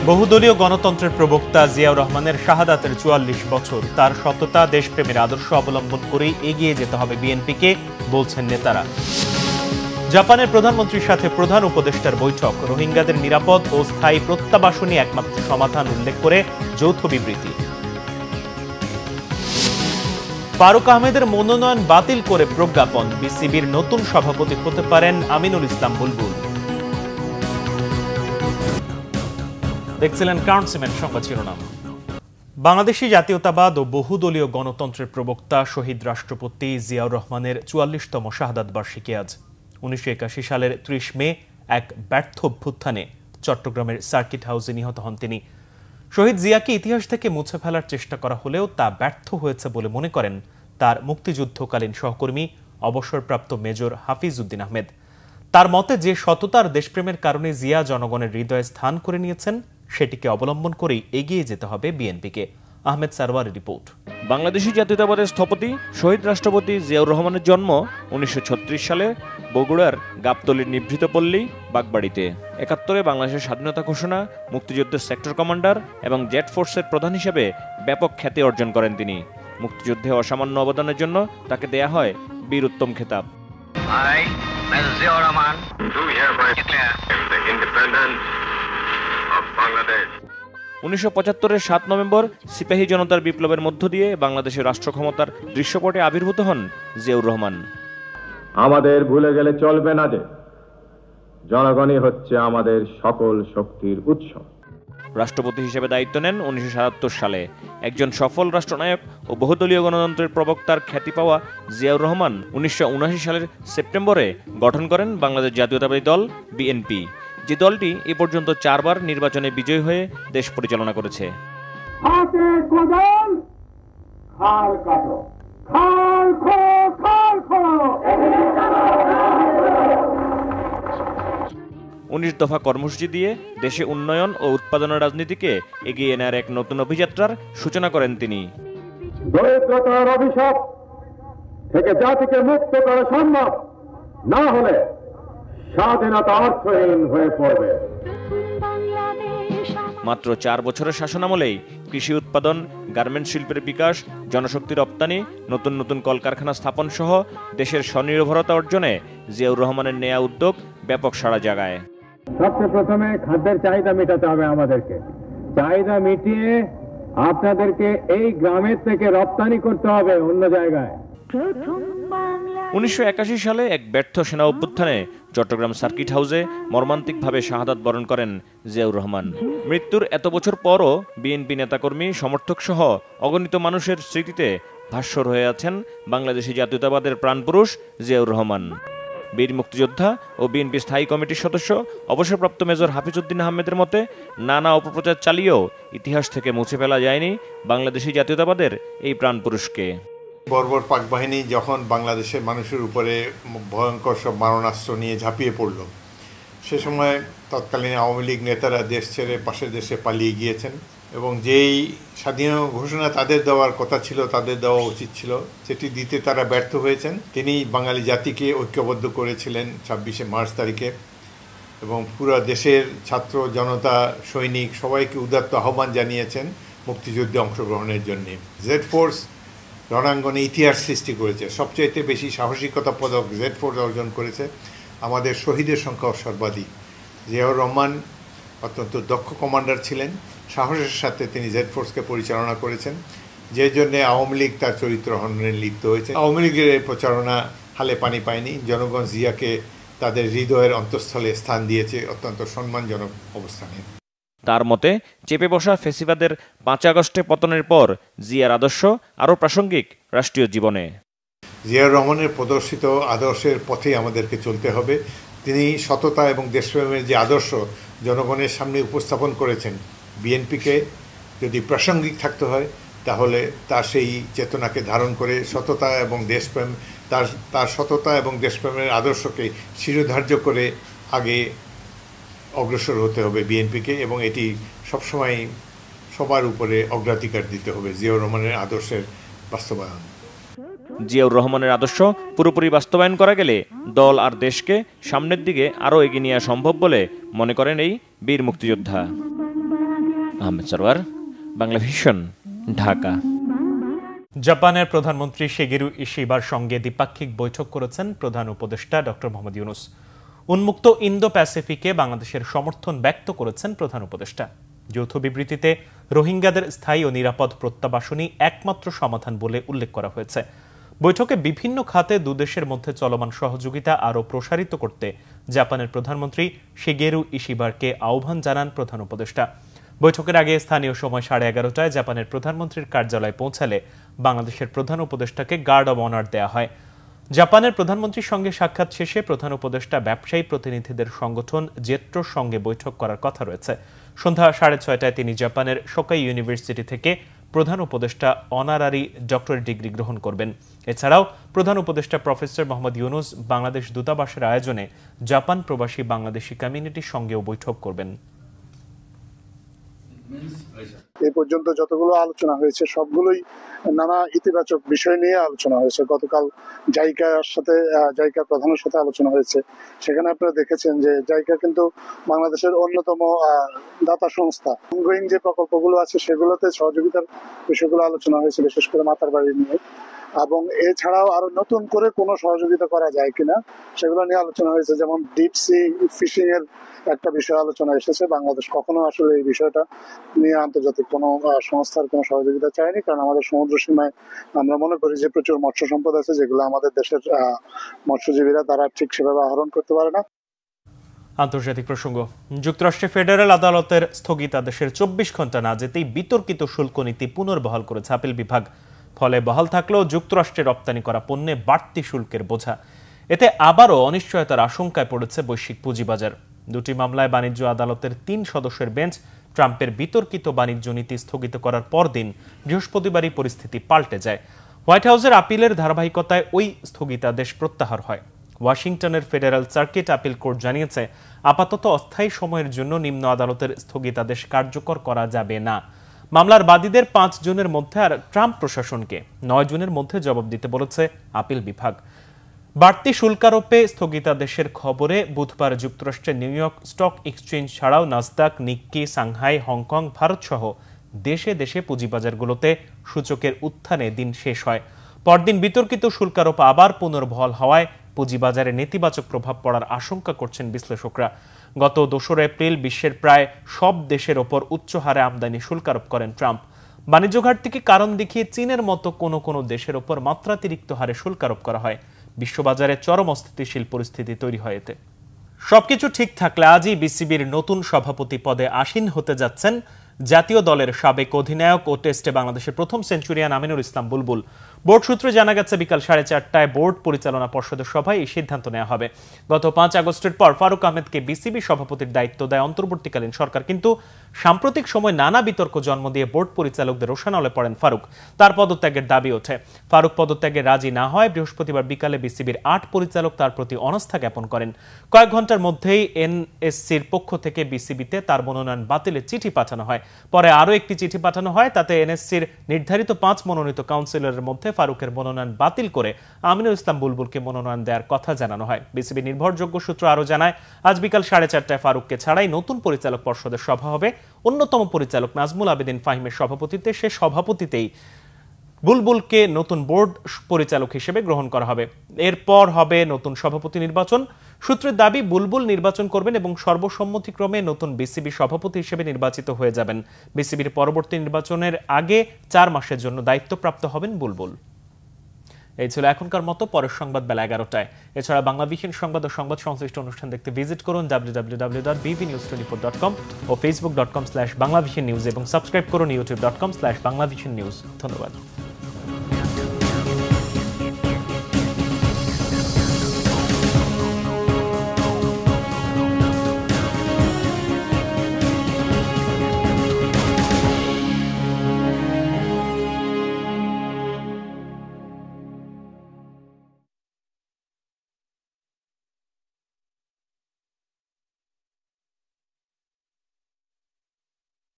বহুদলীয় গণতন্ত্রের প্রবক্তা জিয়াউর রহমানের শাহাদাতের ৪৪ বছর, তার সততা, দেশপ্রেমের আদর্শ অবলম্বন করেই এগিয়ে যেতে হবে বিএনপিকে, বলছেন নেতারা। জাপানের প্রধানমন্ত্রীর সাথে প্রধান উপদেষ্টার বৈঠক, রোহিঙ্গাদের নিরাপদ ও স্থায়ী প্রত্যাবাসনই একমাত্র সমাধান উল্লেখ করে যৌথ বিবৃতি। ফারুক আহমেদের মনোনয়ন বাতিল করে প্রজ্ঞাপন, বিসিবির নতুন সভাপতি হতে পারেন আমিনুল ইসলাম বুলবুল। দেখছিলেন কারেন্ট সিমেন্ট সংবাদ শিরোনাম। বাংলাদেশি জাতীয়তাবাদ ও বহুদলীয় গণতন্ত্রের প্রবক্তা শহীদ রাষ্ট্রপতি জিয়াউর রহমানের ৪৪তম শাহাদাত বার্ষিকী আজ। ১৯৮১ সালের ৩০ মে এক ব্যর্থ অভ্যুত্থানে চট্টগ্রামের সার্কিট হাউসে নিহত হন তিনি। শহীদ জিয়াকে ইতিহাস থেকে মুছে ফেলার চেষ্টা করা হলেও তা ব্যর্থ হয়েছে বলে মনে করেন তার মুক্তিযুদ্ধকালীন সহকর্মী অবসরপ্রাপ্ত মেজর হাফিজ উদ্দিন আহমেদ। তার মতে, যে সততার দেশপ্রেমের কারণে জিয়া জনগণের হৃদয়ে স্থান করে নিয়েছেন, সেটিকে অবলম্বন করেই এগিয়ে যেতে হবে বিএনপিকে। আহমেদ সারওয়ারের রিপোর্ট। বাংলাদেশি জাতীয়তাবাদের স্থপতি শহীদ রাষ্ট্রপতি জিয়াউর রহমানের জন্ম ১৯৩৬ সালে বগুড়ার গাবতলীর নিভৃত পল্লী বাগবাড়িতে। ৭১-এ বাংলাদেশের স্বাধীনতা ঘোষণা, মুক্তিযুদ্ধের সেক্টর কমান্ডার এবং জেট ফোর্সের প্রধান হিসেবে ব্যাপক খ্যাতি অর্জন করেন তিনি। মুক্তিযুদ্ধে অসামান্য অবদানের জন্য তাকে দেয়া হয় বীর উত্তম খেতাব। ১৯৭৫-এর ৭ নভেম্বর সিপাহী জনতার বিপ্লবের মধ্য দিয়ে বাংলাদেশের রাষ্ট্র ক্ষমতার দৃশ্যপটে আবির্ভূত হন জিয়াউর রহমান। আমাদের ভুলে গেলে চলবে না যে জনগণই হচ্ছে আমাদের সকল শক্তির উৎস। রাষ্ট্রপতি হিসেবে দায়িত্ব নেন ১৯৭৭ সালে। একজন সফল রাষ্ট্রনায়ক ও বহুদলীয় গণতন্ত্রের প্রবক্তার খ্যাতি পাওয়া জিয়াউর রহমান ১৯৭৯ সালের সেপ্টেম্বরে গঠন করেন বাংলাদেশ জাতীয়তাবাদী দল বিএনপি, যে দলটি এ পর্যন্ত ৪ বার নির্বাচনে বিজয়ী হয়ে দেশ পরিচালনা করেছে। ১৯ দফা কর্মসূচি দিয়ে দেশে উন্নয়ন ও উৎপাদনের রাজনীতিকে এগিয়ে নেওয়ার এক নতুন অভিযাত্রার সূচনা করেন তিনি। দরিদ্রতার অভিশাপ থেকে জাতিকে মুক্ত করা সম্ভব না হলে স্বাধীনতা অর্থহীন হয়ে পড়বে। মাত্র ৪ বছরের শাসনামলেই কৃষি উৎপাদন, গার্মেন্টস শিল্পের বিকাশ, জনশক্তি রপ্তানি, নতুন নতুন কলকারখানা স্থাপন সহ দেশের স্বনির্ভরতা অর্জনে জিয়াউর রহমানের নেয়া উদ্যোগ ব্যাপক সাড়া জাগায়। সবচেয়ে প্রথমে খাদ্যের চাহিদা মেটাতে হবে আমাদেরকে। চাহিদা মিটিয়ে আপনাদেরকে এই গ্রামের থেকে রপ্তানি করতে হবে অন্য জায়গায়। ১৯৮১ সালে এক ব্যর্থ সেনা অভ্যুত্থানে চট্টগ্রাম সার্কিট হাউসে মর্মান্তিকভাবে শাহাদাত বরণ করেন জিয়াউর রহমান। মৃত্যুর এত বছর পরও বিএনপি নেতাকর্মী, সমর্থক সহ অগণিত মানুষের স্মৃতিতে ভাস্বর হয়ে আছেন বাংলাদেশি জাতীয়তাবাদের প্রাণপুরুষ জিয়াউর রহমান। বীর মুক্তিযোদ্ধা ও বিএনপি স্থায়ী কমিটির সদস্য অবসরপ্রাপ্ত মেজর হাফিজ উদ্দিন আহমেদের মতে, নানা অপপ্রচার চালিয়েও ইতিহাস থেকে মুছে ফেলা যায়নি বাংলাদেশি জাতীয়তাবাদের এই প্রাণপুরুষকে। বর্বর পাক বাহিনী যখন বাংলাদেশের মানুষের উপরে ভয়ঙ্কর সব মারণাস্ত্র নিয়ে ঝাঁপিয়ে পড়ল, সে সময় তৎকালীন আওয়ামী লীগ নেতারা দেশ ছেড়ে পাশের দেশে পালিয়ে গিয়েছেন এবং যেই স্বাধীনতা ঘোষণা তাদের দেওয়ার কথা ছিল, তাদের দেওয়া উচিত ছিল, সেটি দিতে তারা ব্যর্থ হয়েছেন। তিনি বাঙালি জাতিকে ঐক্যবদ্ধ করেছিলেন ২৬শে মার্চ তারিখে এবং পুরো দেশের ছাত্র জনতা, সৈনিক সবাইকে উদাত্ত আহ্বান জানিয়েছেন মুক্তিযুদ্ধে অংশগ্রহণের জন্য। জেড ফোর্স রণাঙ্গনে ইতিহাস সৃষ্টি করেছে, সবচাইতে বেশি সাহসিকতা পদক জেড ফোর্স অর্জন করেছে। আমাদের শহীদের সংখ্যাও সর্বাধিক। জিয়াউর রহমান অত্যন্ত দক্ষ কমান্ডার ছিলেন, সাহসের সাথে তিনি জেড ফোর্সকে পরিচালনা করেছেন, যে জন্যে আওয়ামী লীগ তার চরিত্র হননে লিপ্ত হয়েছে। আওয়ামী লীগের প্রচারণা হালে পানি পায়নি। জনগণ জিয়াকে তাদের হৃদয়ের অন্তঃস্থলে স্থান দিয়েছে অত্যন্ত সম্মানজনক অবস্থানে। তার মতে, চেপে বসা ফেসিবাদের ৫ আগস্টে পতনের পর জিয়ার আদর্শ আরও প্রাসঙ্গিক রাষ্ট্রীয় জীবনে। জিয়াউর রহমানের প্রদর্শিত আদর্শের পথে আমাদেরকে চলতে হবে। তিনি সততা এবং দেশপ্রেমের যে আদর্শ জনগণের সামনে উপস্থাপন করেছেন, বিএনপিকে যদি প্রাসঙ্গিক থাকতে হয় তাহলে তার সেই চেতনাকে ধারণ করে সততা এবং দেশপ্রেম, তার সততা এবং দেশপ্রেমের আদর্শকে শিরোধার্য করে আগে অগ্রসর হতে হবে বিএনপিকে, এবং এটি সবসময় সবার উপরে অগ্রাধিকার দিতে হবে জিয়াউর রহমানের আদর্শের বাস্তবায়ন। জিয়াউর রহমানের আদর্শ পুরোপুরি বাস্তবায়ন করা গেলে দল আর দেশকে সামনের দিকে আরও এগিয়ে নেওয়া সম্ভব বলে মনে করেন এই বীর মুক্তিযোদ্ধা। আহমেদ সরওয়ার, বাংলা ভিশন, ঢাকা। জাপানের প্রধানমন্ত্রী শিগেরু ইশিবার সঙ্গে দ্বিপাক্ষিক বৈঠক করেছেন প্রধান উপদেষ্টা ডক্টর মোহাম্মদ ইউনূস। উন্মুক্ত ইন্দো প্যাসিফিকে বাংলাদেশের সমর্থন ব্যক্ত করেছেন প্রধান উপদেষ্টা। যৌথ বিবৃতিতে রোহিঙ্গাদের স্থায়ী ও নিরাপদ প্রত্যাবাসনই একমাত্র সমাধান বলে উল্লেখ করা হয়েছে। বৈঠকে বিভিন্ন খাতে দুদেশের মধ্যে চলমান সহযোগিতা আরও প্রসারিত করতে জাপানের প্রধানমন্ত্রী শিগেরু ইশিবারকে আহ্বান জানান প্রধান উপদেষ্টা। বৈঠকের আগে স্থানীয় সময় 11:30টায় জাপানের প্রধানমন্ত্রীর কার্যালয়ে পৌঁছালে বাংলাদেশের প্রধান উপদেষ্টাকে গার্ড অব অনার দেয়া হয়। জাপানের প্রধানমন্ত্রীর সঙ্গে সাক্ষাৎ শেষে প্রধান উপদেষ্টা ব্যবসায়ী প্রতিনিধিদের সংগঠন জেট্রোর সঙ্গে বৈঠক করার কথা রয়েছে। সন্ধ্যা 6:30টায় তিনি জাপানের সোকাই ইউনিভার্সিটি থেকে প্রধান উপদেষ্টা অনারারি ডক্টরেট ডিগ্রি গ্রহণ করবেন। এছাড়াও প্রধান উপদেষ্টা প্রফেসর মোহাম্মদ ইউনূস বাংলাদেশ দূতাবাসের আয়োজনে জাপান প্রবাসী বাংলাদেশি কমিউনিটির সঙ্গেও বৈঠক করবেন। এই পর্যন্ত যতগুলো আলোচনা হয়েছে সবগুলোই নানা ইতিবাচক বিষয় নিয়ে আলোচনা হয়েছে। গতকাল জাইকার প্রধানের সাথে আলোচনা হয়েছে। সেখানে আপনারা দেখেছেন যে জাইকা কিন্তু বাংলাদেশের অন্যতম দাতা সংস্থা। অনগোয়িং যে প্রকল্পগুলো আছে সেগুলোতে সহযোগিতার বিষয়গুলো আলোচনা হয়েছে, বিশেষ করে মাতার বাড়ি নিয়ে। এবং এছাড়াও আরো নতুন করে কোনো সহযোগিতা করা যায় কিনা সেগুলো নিয়ে আলোচনা হয়েছে। যেমন ডিপ সি ফিশিং এর একটা বিষয় আলোচনা এসেছে। বাংলাদেশ কখনো আসলে এই বিষয়টা নিয়ে আন্তর্জাতিক কোনো সংস্থার কোনো সহযোগিতা চায়নি, কারণ আমাদের সমুদ্র সীমায় আমরা মনে করি যে প্রচুর মৎস্য সম্পদ আছে, যেগুলো আমাদের দেশের মৎস্যজীবীরা তারা ঠিক সেভাবে আহরণ করতে পারে না। আন্তর্জাতিক প্রসঙ্গ। যুক্তরাষ্ট্রের ফেডারেল আদালতের স্থগিতাদেশের 24 ঘন্টা না যেতেই বিতর্কিত শুল্ক নীতি পুনর্বহাল করেছে আপিল বিভাগ। ফলে বহাল থাকলেও যুক্তরাষ্ট্রে রপ্তানি করা পণ্যে বাড়তি শুল্কের বোঝা। এতে আবারও অনিশ্চয়তার আশঙ্কায় পড়েছে বৈশ্বিক পুঁজিবাজার। দুটি মামলায় বাণিজ্য আদালতের 3 সদস্যের বেঞ্চ ট্রাম্পের বিতর্কিত বাণিজ্য নীতি স্থগিত করার পরদিন বৃহস্পতিবারই পরিস্থিতি পাল্টে যায়। হোয়াইট হাউসের আপিলের ধারাবাহিকতায় ওই স্থগিতাদেশ প্রত্যাহার হয়। ওয়াশিংটনের ফেডারেল সার্কিট আপিল কোর্ট জানিয়েছে, আপাতত অস্থায়ী সময়ের জন্য নিম্ন আদালতের স্থগিতাদেশ কার্যকর করা যাবে না। মামলার বাদীদের 5 জনের মধ্যে আর ট্রাম্প প্রশাসনকে 9 জনের মধ্যে জবাব দিতে বলেছে আপিল বিভাগ। বাড়তি শুল্কারোপে স্থগিতাদেশের খবরে বুধবার যুক্তরাষ্ট্রের নিউ ইয়র্ক স্টক এক্সচেঞ্জ ছাড়াও নাসদাক, নিক্কি, সাংহাই, হংকং, ভারত সহ দেশে দেশে পুঁজিবাজারগুলোতে সূচকের উত্থানে দিন শেষ হয়। পরদিন বিতর্কিত শুল্কারোপ আবার পুনর্বহাল হওয়ায় পুঁজিবাজারে নেতিবাচক প্রভাব পড়ার আশঙ্কা করছেন বিশ্লেষকরা। গত 2 এপ্রিল বিশ্বের প্রায় সব দেশের ওপর উচ্চ হারে আমদানি শুল্কারোপ করেন ট্রাম্প। বাণিজ্য ঘাটতিকে কারণ দেখিয়ে চীনের মতো কোনো দেশের ওপর মাত্রাতিরিক্ত হারে শুল্কারোপ করা হয়। বিশ্ববাজারে চরম অস্থিতিশীল পরিস্থিতি তৈরি হয় এতে। সবকিছু ঠিক থাকলে আজই বিসিবির নতুন সভাপতি পদে আসীন হতে যাচ্ছেন জাতীয় দলের সাবেক অধিনায়ক ও টেস্টে বাংলাদেশের প্রথম সেঞ্চুরিয়ান আমিনুল ইসলাম বুলবুল। বোর্ড সূত্রে জানা গেছে, বিকাল 4:30টায় বোর্ড পরিচালনা পর্ষদের সভায় এই সিদ্ধান্ত নেওয়া হবে। গত 5 আগস্টের পর ফারুক আহমেদকে বিসিবি সভাপতির দায়িত্ব দেয় অন্তর্বর্তীকালীন সরকার, কিন্তু সাম্প্রতিক সময় নানা বিতর্ক জন্ম দিয়ে বোর্ড পরিচালকদের রোষানলে পড়েন ফারুক। তার পদত্যাগের দাবি ওঠে। ফারুক পদত্যাগে রাজি না হয় বৃহস্পতিবার বিকালে বিসিবির 8 পরিচালক তার প্রতি অনাস্থা জ্ঞাপন করেন। কয়েক ঘন্টার মধ্যেই এনএসসির পক্ষ থেকে বিসিবিতে তার মনোনয়ন বাতিলের চিঠি পাঠানো হয়। পরে আরও একটি চিঠি পাঠানো হয়, তাতে এনএসসির নির্ধারিত 5 মনোনীত কাউন্সিলরের মধ্যে ফারুকের মনোনয়ন বাতিল করে আমিনুল ইসলাম বুলবুলকে মনোনয়ন দেওয়ার কথা জানানো হয়। বিসিবি নির্ভরযোগ্য সূত্র আরও জানায়, আজ বিকাল 4:30টায় ফারুককে ছাড়াই নতুন পরিচালক পর্ষদের সভা হবে। অন্যতম পরিচালক নাজমুল আবেদিন ফাহিমের সভাপতিত্বে সে সভাপতিতেই বুলবুলকে নতুন বোর্ড পরিচালক হিসেবে গ্রহণ করা হবে। এরপর হবে নতুন সভাপতি নির্বাচন। সূত্রের দাবি, বুলবুল নির্বাচন করবেন এবং সর্বসম্মতিক্রমে নতুন বিসিবি সভাপতি হিসেবে নির্বাচিত হয়ে যাবেন। বিসিবির পরবর্তী নির্বাচনের আগে 4 মাসের জন্য দায়িত্বপ্রাপ্ত হবেন বুলবুল। এই ছিল এখনকার মতো। পরের সংবাদ বেলা 11টায়। এছাড়া বাংলা ভিশন সংবাদ ও সংবাদ সংশ্লিষ্ট অনুষ্ঠান দেখতে ভিজিট করুন www.bvnews24.com ও facebook.com/banglavisionnews এবং সাবস্ক্রাইব করুন youtube.com/banglavisionnews। ধন্যবাদ।